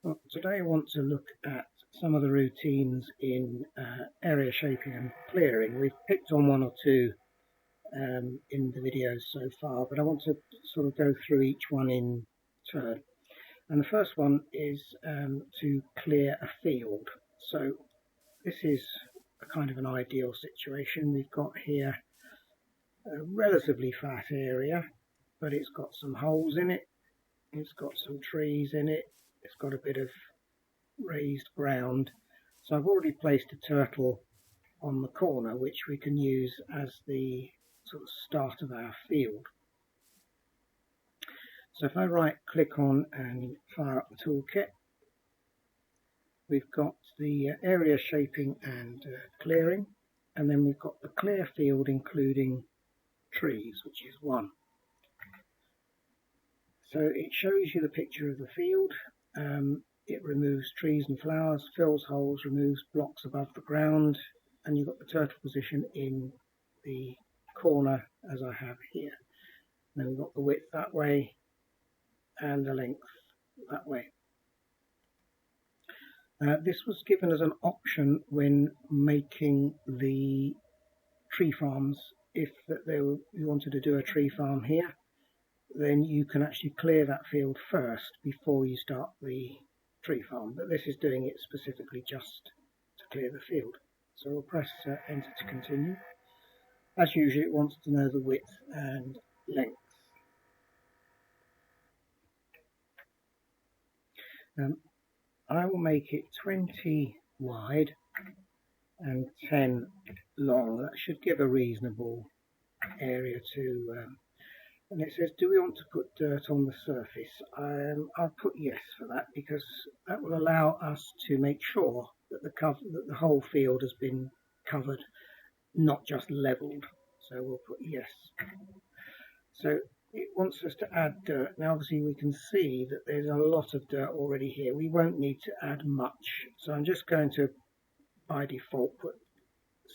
Well, today I want to look at some of the routines in area shaping and clearing. We've picked on one or two in the videos so far, but I want to sort of go through each one in turn. And the first one is to clear a field. So this is a kind of an ideal situation. We've got here a relatively flat area, but it's got some holes in it, it's got some trees in it, it's got a bit of raised ground. So I've already placed a turtle on the corner, which we can use as the sort of start of our field. So if I right click on and fire up the toolkit, we've got the area shaping and clearing, and then we've got the clear field including trees, which is 1. So it shows you the picture of the field. It removes trees and flowers, fills holes, removes blocks above the ground, and you've got the turtle position in the corner as I have here. Then we've got the width that way and the length that way. This was given as an option when making the tree farms. If you wanted to do a tree farm here, then you can actually clear that field first before you start the tree farm, but this is doing it specifically just to clear the field. So we'll press enter to continue. As usual, it wants to know the width and length. I will make it 20 wide and 10 long. That should give a reasonable area to and it says, do we want to put dirt on the surface? I'll put yes for that, because that will allow us to make sure that the whole field has been covered, not just levelled. So we'll put yes. So it wants us to add dirt. Now obviously we can see that there's a lot of dirt already here. We won't need to add much. So I'm just going to, by default, put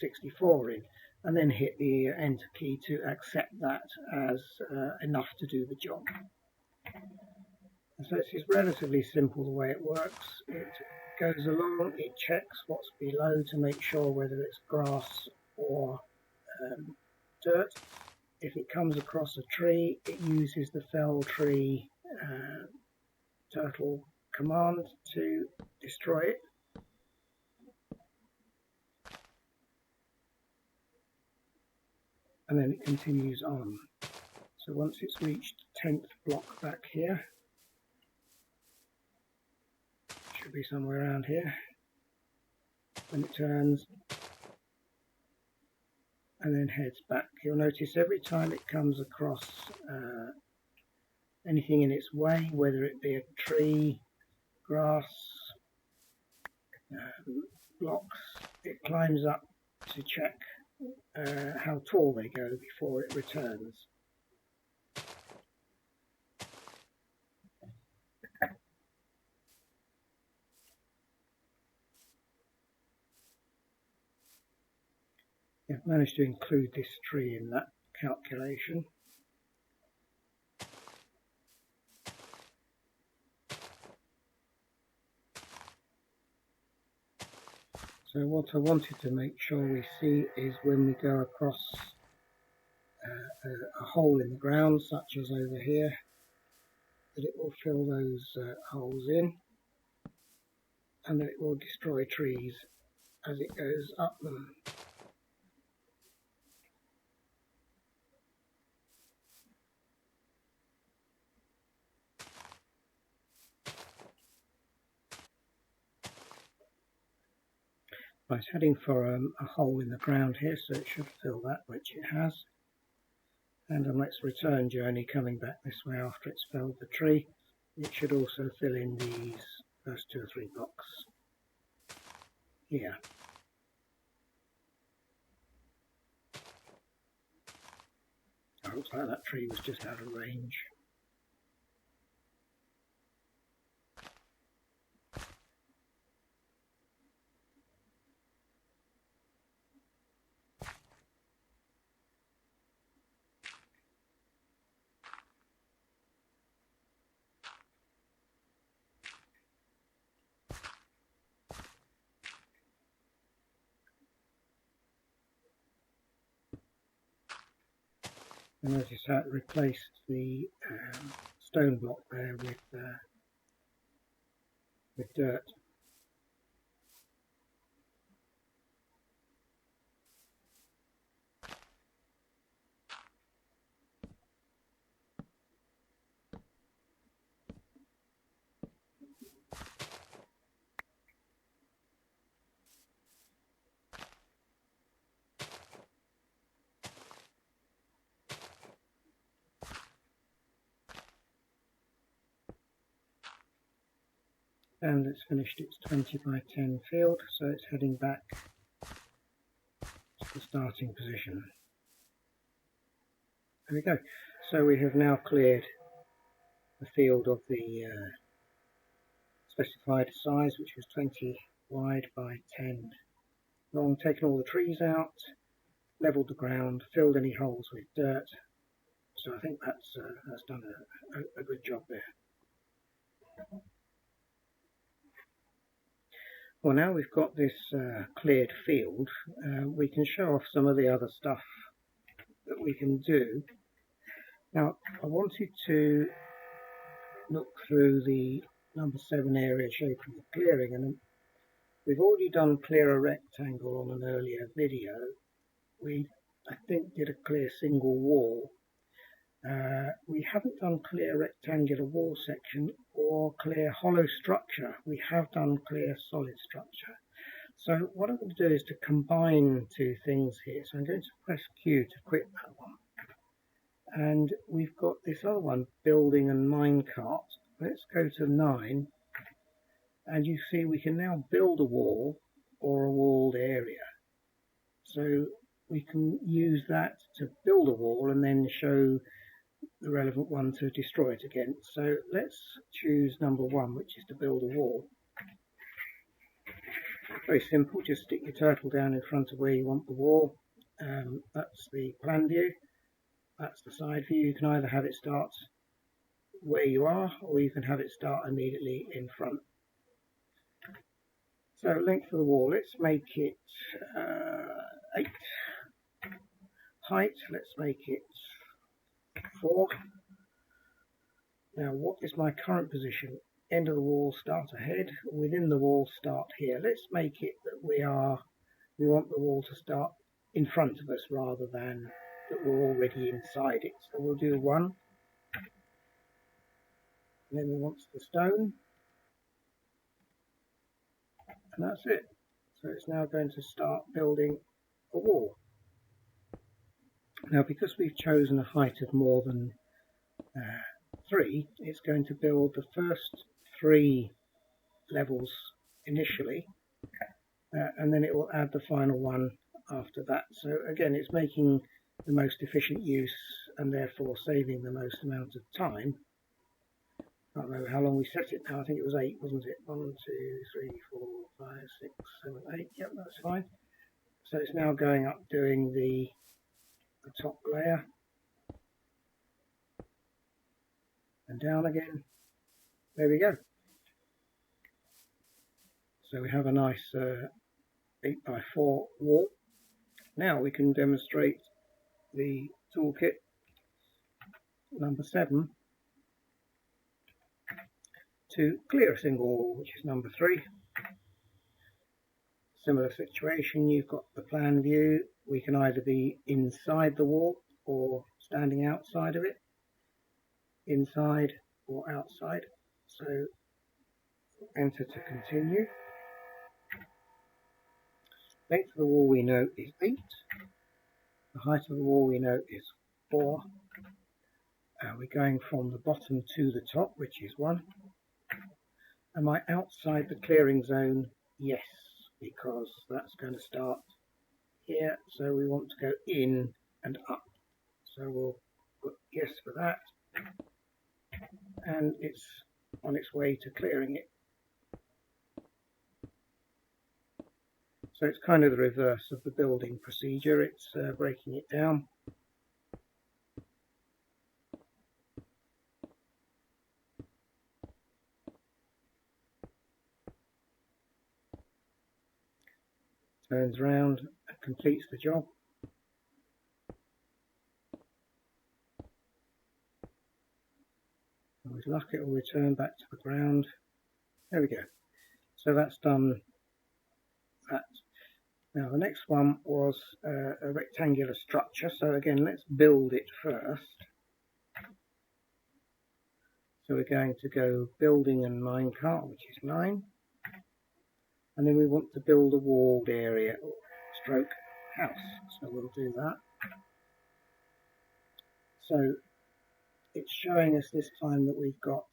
64 in, and then hit the enter key to accept that as enough to do the job. And so this is relatively simple the way it works. It goes along, it checks what's below to make sure whether it's grass or dirt. If it comes across a tree, it uses the fell tree turtle command to destroy it. And then it continues on. So once it's reached 10th block back here, should be somewhere around here, when it turns and then heads back, you'll notice every time it comes across anything in its way, whether it be a tree, grass, blocks, it climbs up to check how tall they go before it returns. I've managed to include this tree in that calculation. So what I wanted to make sure we see is when we go across a hole in the ground, such as over here, that it will fill those holes in, and that it will destroy trees as it goes up them. It's heading for a hole in the ground here, so it should fill that, which it has. And on its return journey coming back this way after it's felled the tree, it should also fill in these first 2 or 3 blocks here. It looks like that tree was just out of range. And notice how it replaced the stone block there with dirt. And it's finished its 20 by 10 field, so it's heading back to the starting position. There we go. So we have now cleared the field of the specified size, which was 20 wide by 10 long, taken all the trees out, levelled the ground, filled any holes with dirt. So I think that's done a good job there. Well, now we've got this cleared field, we can show off some of the other stuff that we can do. Now, I wanted to look through the number 7 area shaping the clearing, and we've already done clear a rectangle on an earlier video. We, I think, did a clear single wall. We haven't done clear rectangular wall section or clear hollow structure. We have done clear solid structure. So what I'm going to do is to combine two things here. So I'm going to press Q to quit that one. And we've got this other one, building and minecart. Let's go to 9. And you see we can now build a wall or a walled area. So we can use that to build a wall and then show the relevant one to destroy it again. So let's choose number 1, which is to build a wall. Very simple, just stick your turtle down in front of where you want the wall. That's the plan view, that's the side view. You can either have it start where you are, or you can have it start immediately in front. So length of the wall, let's make it 8. Height, let's make it 4. Now, what is my current position? End of the wall, start ahead. Within the wall, start here. Let's make it that we want the wall to start in front of us rather than that we're already inside it. So we'll do 1. And then we want the stone. And that's it. So it's now going to start building a wall. Now, because we've chosen a height of more than 3, it's going to build the first 3 levels initially, and then it will add the final one after that. So again, it's making the most efficient use and therefore saving the most amount of time. I don't know how long we set it now. I think it was 8, wasn't it? 1, 2, 3, 4, 5, 6, 7, 8. Yep, that's fine. So it's now going up doing the top layer and down again. There we go. So we have a nice 8 by 4 wall. Now we can demonstrate the toolkit number 7 to clear a single wall, which is number 3. Similar situation, you've got the plan view. We can either be inside the wall or standing outside of it, inside or outside. So enter to continue. Length of the wall we know is 8. The height of the wall we know is 4. We're going from the bottom to the top, which is 1. Am I outside the clearing zone? Yes, because that's going to start here. So we want to go in and up. So we'll put yes for that. And it's on its way to clearing it. So it's kind of the reverse of the building procedure. It's breaking it down. Turns around and completes the job. luck it will return back to the ground. There we go. So that's done that. Now the next one was a rectangular structure, so again let's build it first. So we're going to go building and minecart, which is 9, and then we want to build a walled area stroke house, so we'll do that. So it's showing us this time that we've got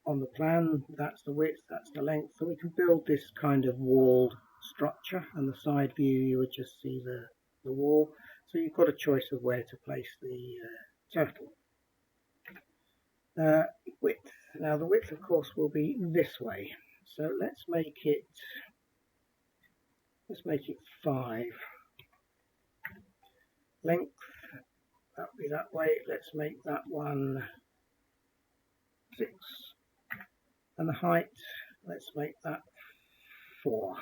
on the plan, that's the width, that's the length, so we can build this kind of walled structure, and the side view you would just see the wall. So you've got a choice of where to place the turtle. Width. Now the width of course will be this way, so let's make it 5. Length, that'll be that way, let's make that one 6, and the height, let's make that 4.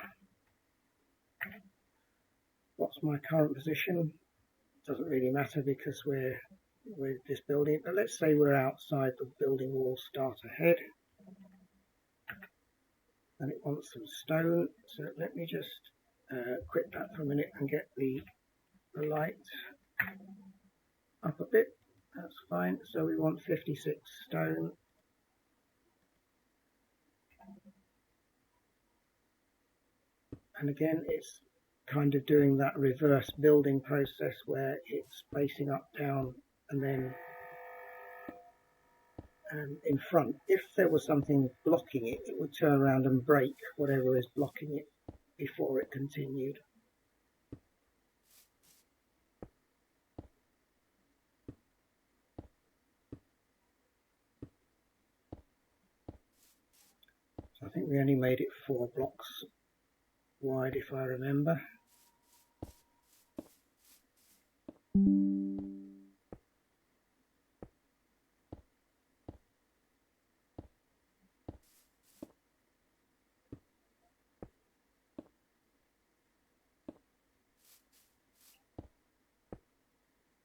What's my current position? Doesn't really matter because we're just building, but let's say we're outside the building wall starter head and it wants some stone, so let me just quit that for a minute and get the light up a bit. That's fine. So we want 56 stone. And again it's kind of doing that reverse building process where it's facing up, down, and then in front. If there was something blocking it, it would turn around and break whatever is blocking it before it continued. So I think we only made it 4 blocks wide if I remember.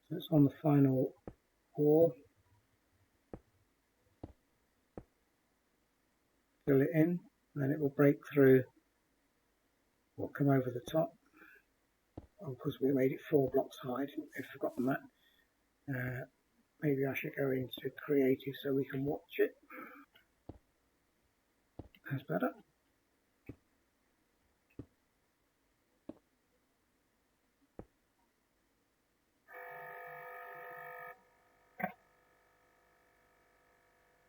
So it's on the final wall. Fill it in, then it will break through or come over the top. Of course we made it 4 blocks high, I've forgotten that. Maybe I should go into creative so we can watch it. That's better.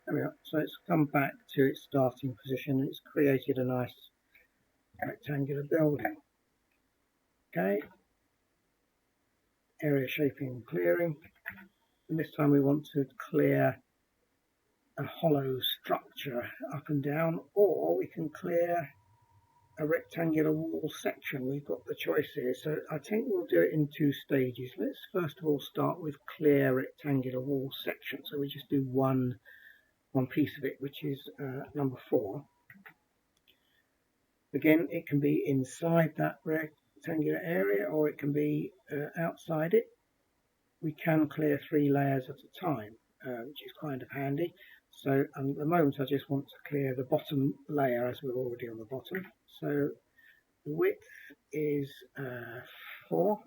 There we are. So it's come back to its starting position and it's created a nice rectangular building. Okay. Area shaping and clearing. And this time we want to clear a hollow structure up and down, or we can clear a rectangular wall section. We've got the choice here, so I think we'll do it in 2 stages. Let's first of all start with clear rectangular wall section. So we just do one piece of it, which is number 4. Again, it can be inside that rectangular area or it can be outside it. We can clear 3 layers at a time, which is kind of handy. So at the moment I just want to clear the bottom layer as we're already on the bottom. So the width is 4.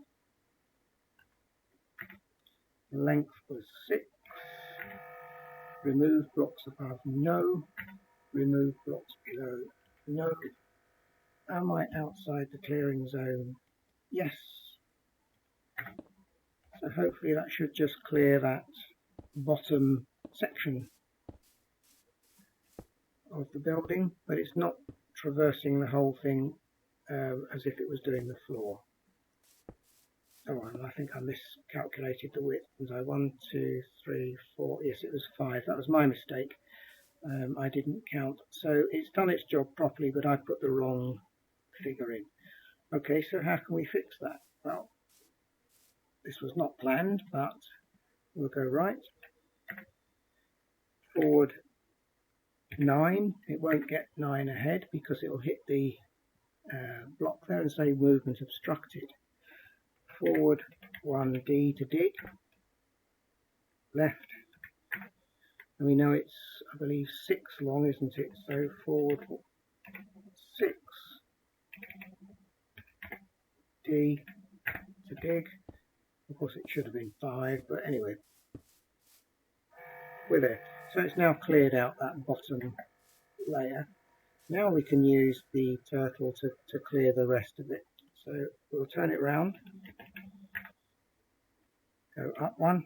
The length was 6. Remove blocks above, no. Remove blocks below, no. Am I outside the clearing zone? Yes. So hopefully that should just clear that bottom section of the building, but it's not traversing the whole thing as if it was doing the floor. Oh, I think I miscalculated the width. Was I 1, 2, 3, 4? Yes, it was 5. That was my mistake. I didn't count. So it's done its job properly, but I put the wrong figure in. Okay, so how can we fix that? Well, this was not planned, but we'll go right. Forward 9. It won't get 9 ahead because it will hit the block there and say movement obstructed. Forward 1D to dig. Left And we know it's, I believe, 6 long, isn't it? So forward 6 D to dig. Of course, it should have been 5, but anyway, we're there. So it's now cleared out that bottom layer. Now we can use the turtle to clear the rest of it. So we'll turn it round, go up one.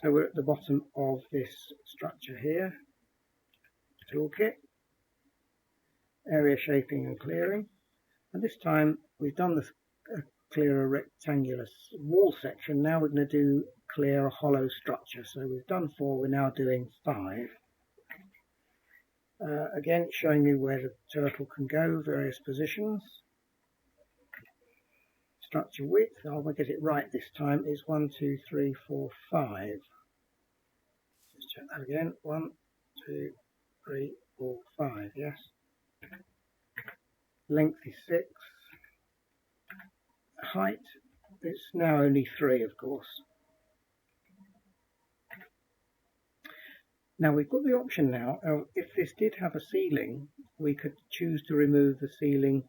So we're at the bottom of this structure here. Toolkit, area shaping and clearing. And this time we've done the clear a rectangular wall section. Now we're going to clear a hollow structure. So we've done 4, we're now doing 5. Again, showing you where the turtle can go, various positions. Structure width, I'll get it right this time, is 1, 2, 3, 4, 5. Just check that again. 1, 2, 3, 4, 5, yes. Length is 6. Height, it's now only 3, of course. Now we've got the option now, if this did have a ceiling, we could choose to remove the ceiling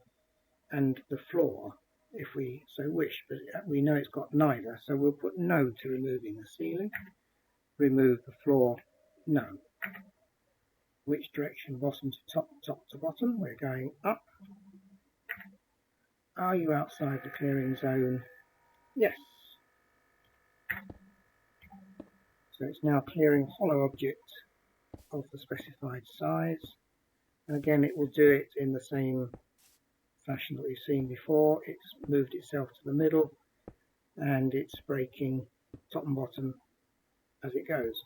and the floor if we so wish, but we know it's got neither, so we'll put no to removing the ceiling. Remove the floor, no. Which direction, bottom to top, top to bottom? We're going up. Are you outside the clearing zone? Yes. So it's now clearing hollow object of the specified size. And again, it will do it in the same fashion that we've seen before. It's moved itself to the middle and it's breaking top and bottom as it goes.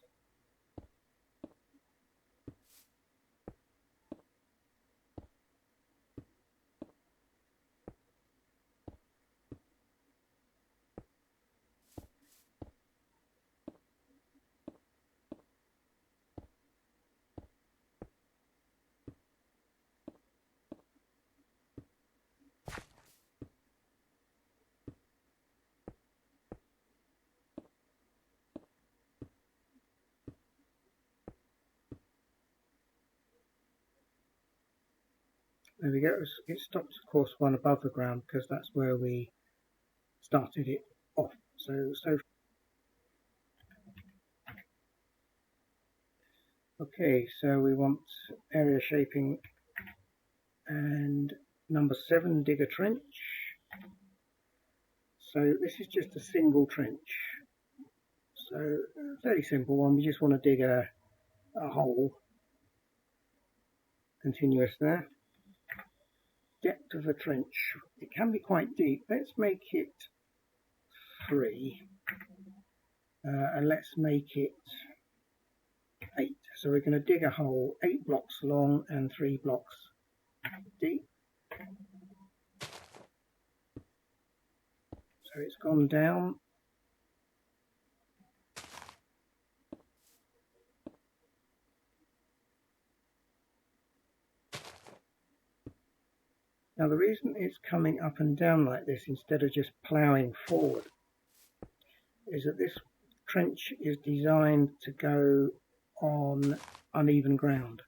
There we go. It stopped, of course, one above the ground because that's where we started it off. Okay, so we want area shaping and number 7, dig a trench. So this is just a single trench. So a very simple one. We just want to dig a hole, continuous there. Depth of the trench, it can be quite deep. Let's make it 3 and let's make it 8. So we're going to dig a hole 8 blocks long and 3 blocks deep. So it's gone down. Now the reason it's coming up and down like this instead of just ploughing forward is that this trench is designed to go on uneven ground,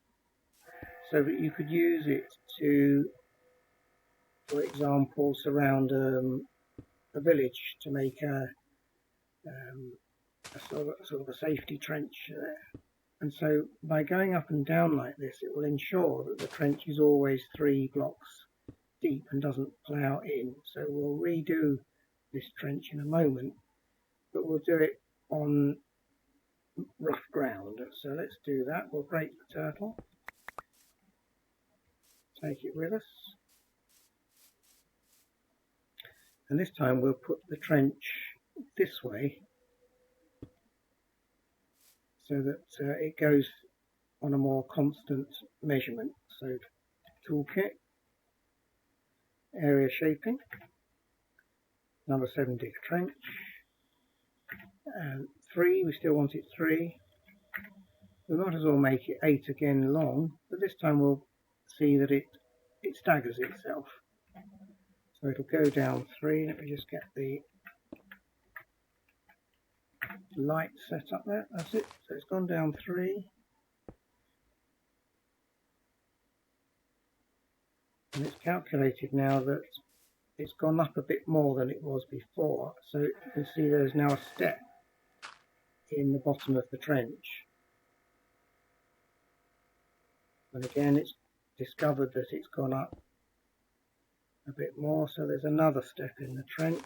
so that you could use it to, for example, surround a village to make a sort of a safety trench there. And so by going up and down like this, it will ensure that the trench is always 3 blocks deep and doesn't plough in. So we'll redo this trench in a moment, but we'll do it on rough ground. So let's do that. We'll break the turtle, take it with us, and this time we'll put the trench this way so that it goes on a more constant measurement. So toolkit, area shaping, number 7, dig a trench, and 3, we still want it 3. We might as well make it 8 again long, but this time we'll see that it staggers itself. So it'll go down 3. Let me just get the light set up there. That's it. So it's gone down 3. And it's calculated now that it's gone up a bit more than it was before. So you can see there's now a step in the bottom of the trench. And again, it's discovered that it's gone up a bit more. So there's another step in the trench.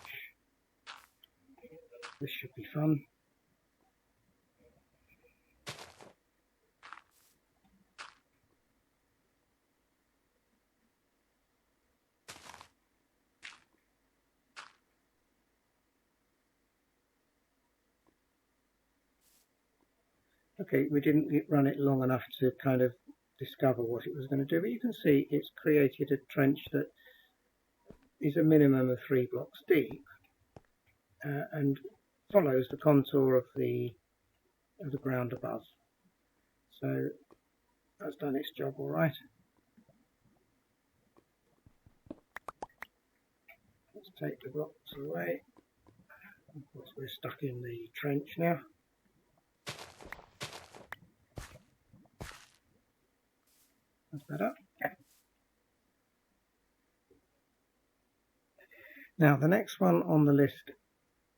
This should be fun. Okay, we didn't run it long enough to kind of discover what it was going to do, but you can see it's created a trench that is a minimum of 3 blocks deep and follows the contour of the ground above. So that's done its job all right. Let's take the blocks away. Of course, we're stuck in the trench now. That's better. Now the next one on the list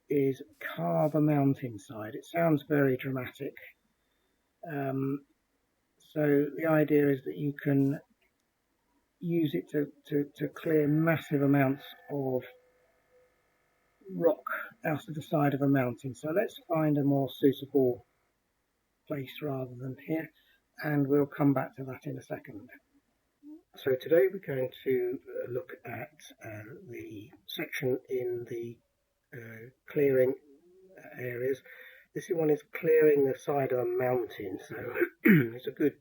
is carve a mountainside. It sounds very dramatic. So the idea is that you can use it to clear massive amounts of rock out of the side of a mountain. So let's find a more suitable place rather than here, and we'll come back to that in a second. So today we're going to look at the section in the clearing areas. This one is clearing the side of a mountain, so it's a good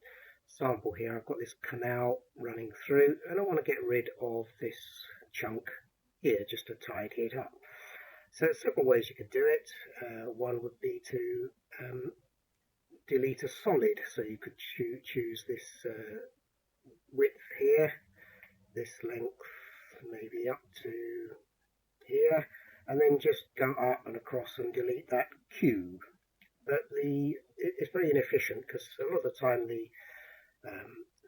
sample here. I've got this canal running through and I want to get rid of this chunk here just to tidy it up. So there's several ways you could do it. One would be to delete a solid, so you could choose this width here, this length maybe up to here, and then just go up and across and delete that cube. But it's very inefficient because a lot of the time the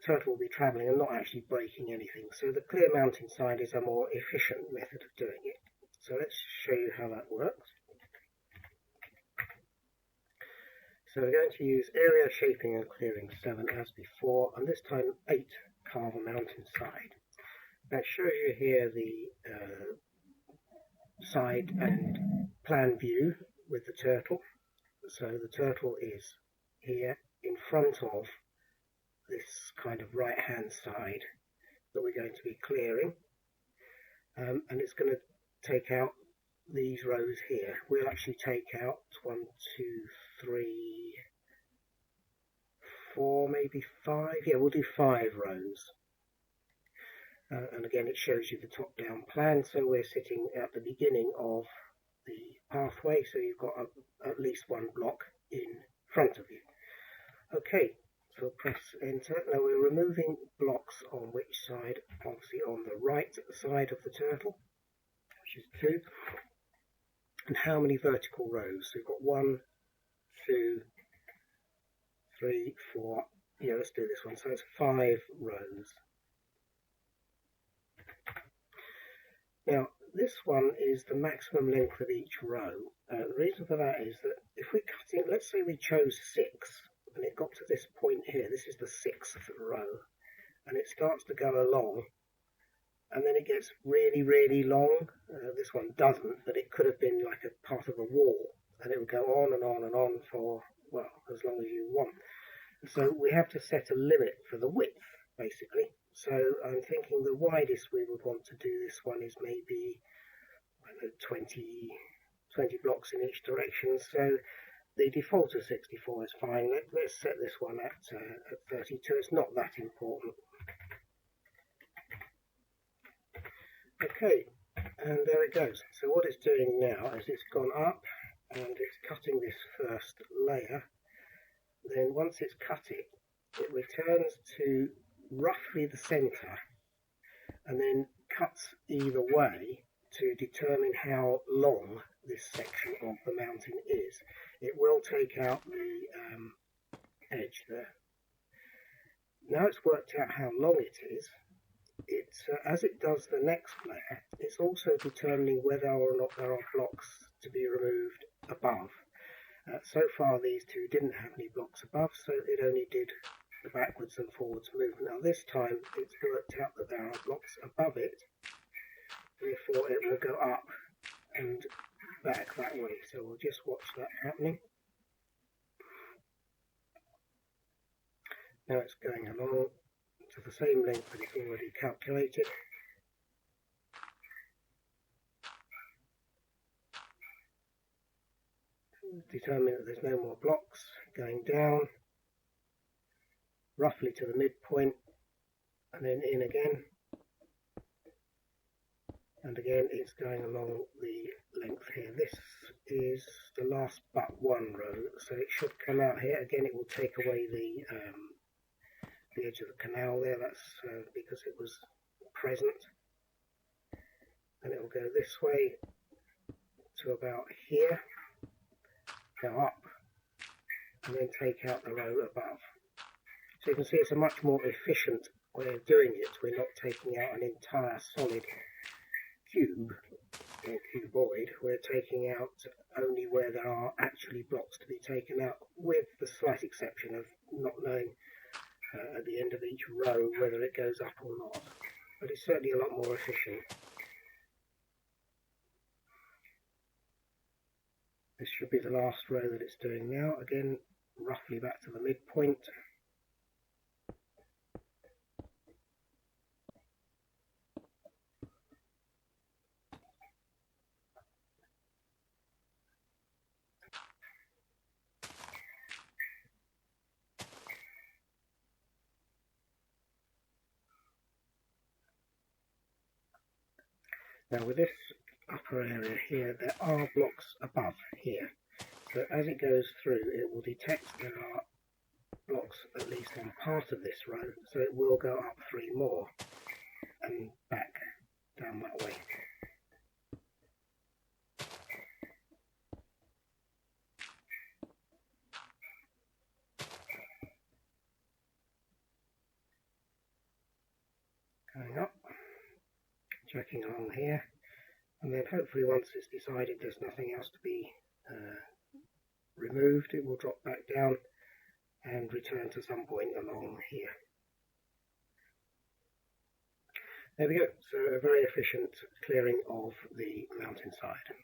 turtle will be travelling and not actually breaking anything. So the clear mountainside is a more efficient method of doing it. So let's show you how that works. So we're going to use area shaping and clearing 7 as before, and this time 8 carve a mountainside. That shows you here the side and plan view with the turtle. So the turtle is here in front of this kind of right hand side that we're going to be clearing, and it's going to take out these rows here. We'll actually take out 1, 2, 3, 4, maybe 5. Yeah, we'll do 5 rows. And again, it shows you the top-down plan. So we're sitting at the beginning of the pathway, so you've got at least 1 block in front of you. Okay, so press enter. Now we're removing blocks on which side? Obviously on the right side of the turtle, which is 2. And how many vertical rows? So we've got 1, 2, 3, 4. Yeah, let's do this one. So it's 5 rows. Now this one is the maximum length of each row. The reason for that is that if we cut it, let's say we chose 6 and it got to this point here. This is the 6th row, and it starts to go along. And then it gets really, really long. This one doesn't, but it could have been like a part of a wall, and it would go on and on and on for, well, as long as you want. So we have to set a limit for the width, basically. So I'm thinking the widest we would want to do this one is maybe, I don't know, 20 blocks in each direction. So the default of 64 is fine. Let's set this one at 32. It's not that important. Okay, and there it goes. So what it's doing now is it's gone up and it's cutting this first layer. Then once it's cut it, it returns to roughly the center and then cuts either way to determine how long this section of the mountain is. It will take out the edge there. Now it's worked out how long it is, as it does the next layer, it's also determining whether or not there are blocks to be removed above. So far these two didn't have any blocks above, so it only did the backwards and forwards movement. Now this time it's worked out that there are blocks above it, therefore it will go up and back that way. So we'll just watch that happening. Now it's going along to the same length that it's already calculated. Determine that there's no more blocks, going down roughly to the midpoint and then in again, and again it's going along the length here. This is the last but one row, so it should come out here. Again, it will take away the edge of the canal there, that's because it was present, and it will go this way to about here, go up and then take out the row above. So you can see it's a much more efficient way of doing it. We're not taking out an entire solid cube or cuboid, we're taking out only where there are actually blocks to be taken out, with the slight exception of not knowing at the end of each row whether it goes up or not, but it's certainly a lot more efficient. This should be the last row that it's doing now, again roughly back to the midpoint. Now with this upper area here, there are blocks above here. So as it goes through, it will detect there are blocks at least on part of this row, so it will go up 3 more and back down that way. Going up, checking along here, and then hopefully once it's decided there's nothing else to be removed, it will drop back down and return to some point along here. There we go, so a very efficient clearing of the mountainside.